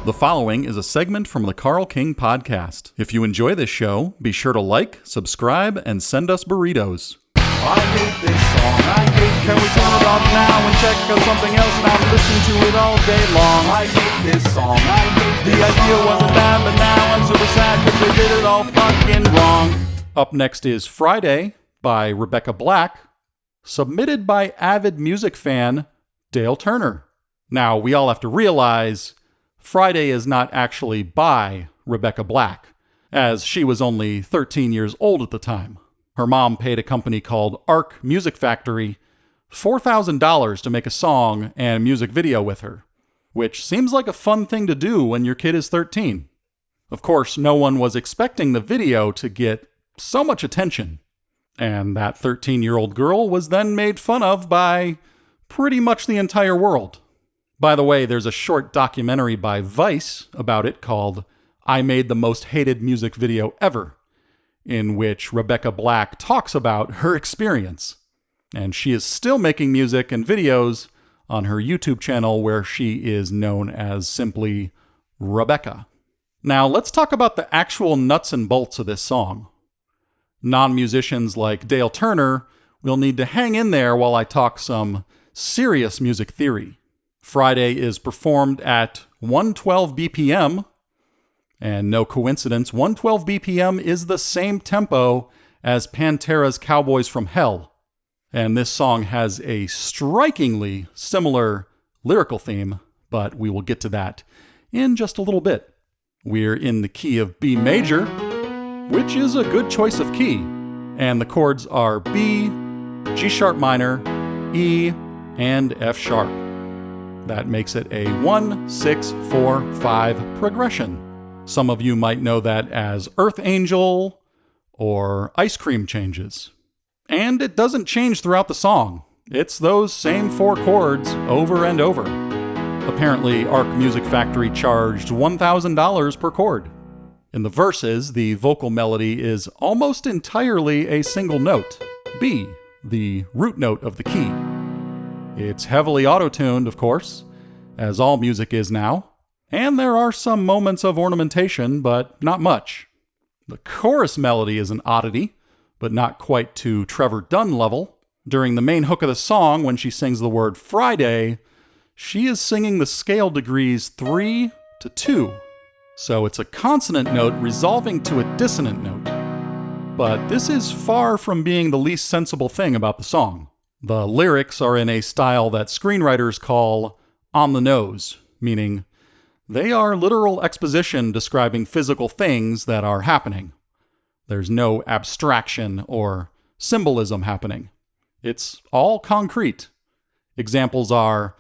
The following is a segment from the Carl King Podcast. If you enjoy this show, be sure to like, subscribe, and send us burritos. I hate this song, can we turn it off now and check out something else and I'll listen to it all day long. I hate this song, the idea wasn't bad, but now I'm super sad because they did it all fucking wrong. Up next is Friday by Rebecca Black, submitted by avid music fan Dale Turner. Now, we all have to realize Friday is not actually by Rebecca Black, as she was only 13 years old at the time. Her mom paid a company called Arc Music Factory $4,000 to make a song and music video with her, which seems like a fun thing to do when your kid is 13. Of course, no one was expecting the video to get so much attention, and that 13-year-old girl was then made fun of by pretty much the entire world. By the way, there's a short documentary by Vice about it called I Made the Most Hated Music Video Ever, in which Rebecca Black talks about her experience. And she is still making music and videos on her YouTube channel where she is known as simply Rebecca. Now let's talk about the actual nuts and bolts of this song. Non-musicians like Dale Turner will need to hang in there while I talk some serious music theory. Friday is performed at 112 BPM, and no coincidence, 112 BPM is the same tempo as Pantera's Cowboys from Hell, and this song has a strikingly similar lyrical theme, but we will get to that in just a little bit. We're in the key of B major, which is a good choice of key, and the chords are B, G sharp minor, E, and F sharp. That makes it a 1-6-4-5 progression. Some of you might know that as Earth Angel or Ice Cream Changes. And it doesn't change throughout the song. It's those same 4 chords over and over. Apparently, Arc Music Factory charged $1,000 per chord. In the verses, the vocal melody is almost entirely a single note, B, the root note of the key. It's heavily auto-tuned, of course, as all music is now, and there are some moments of ornamentation, but not much. The chorus melody is an oddity, but not quite to Trevor Dunn level. During the main hook of the song, when she sings the word Friday, she is singing the scale degrees 3 to 2. So it's a consonant note resolving to a dissonant note. But this is far from being the least sensible thing about the song. The lyrics are in a style that screenwriters call on the nose, meaning they are literal exposition describing physical things that are happening. There's no abstraction or symbolism happening. It's all concrete. Examples are,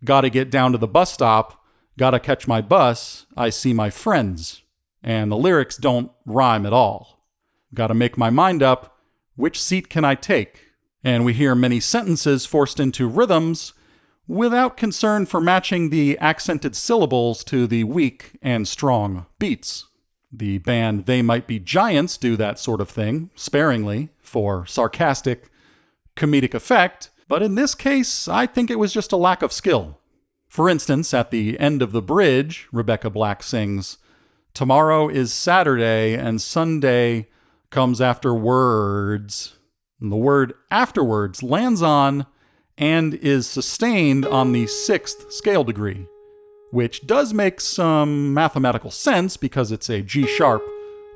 gotta get down to the bus stop, gotta catch my bus, I see my friends. And the lyrics don't rhyme at all. Gotta make my mind up, which seat can I take? And we hear many sentences forced into rhythms without concern for matching the accented syllables to the weak and strong beats. The band They Might Be Giants do that sort of thing, sparingly, for sarcastic, comedic effect, but in this case, I think it was just a lack of skill. For instance, at the end of the bridge, Rebecca Black sings, "Tomorrow is Saturday and Sunday comes afterwards." And the word afterwards lands on and is sustained on the 6th scale degree, which does make some mathematical sense because it's a G sharp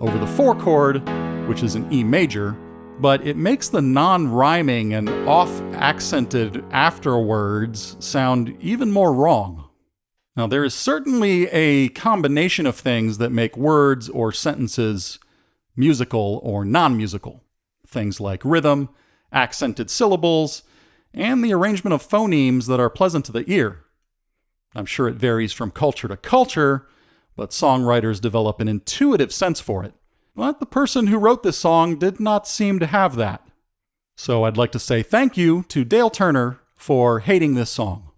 over the 4 chord, which is an E major, but it makes the non-rhyming and off-accented afterwards sound even more wrong. Now, there is certainly a combination of things that make words or sentences musical or non-musical. Things like rhythm, accented syllables, and the arrangement of phonemes that are pleasant to the ear. I'm sure it varies from culture to culture, but songwriters develop an intuitive sense for it. But the person who wrote this song did not seem to have that. So I'd like to say thank you to Dale Turner for hating this song.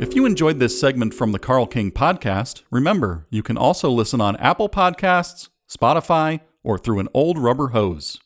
If you enjoyed this segment from the Carl King Podcast, remember, you can also listen on Apple Podcasts, Spotify, or through an old rubber hose.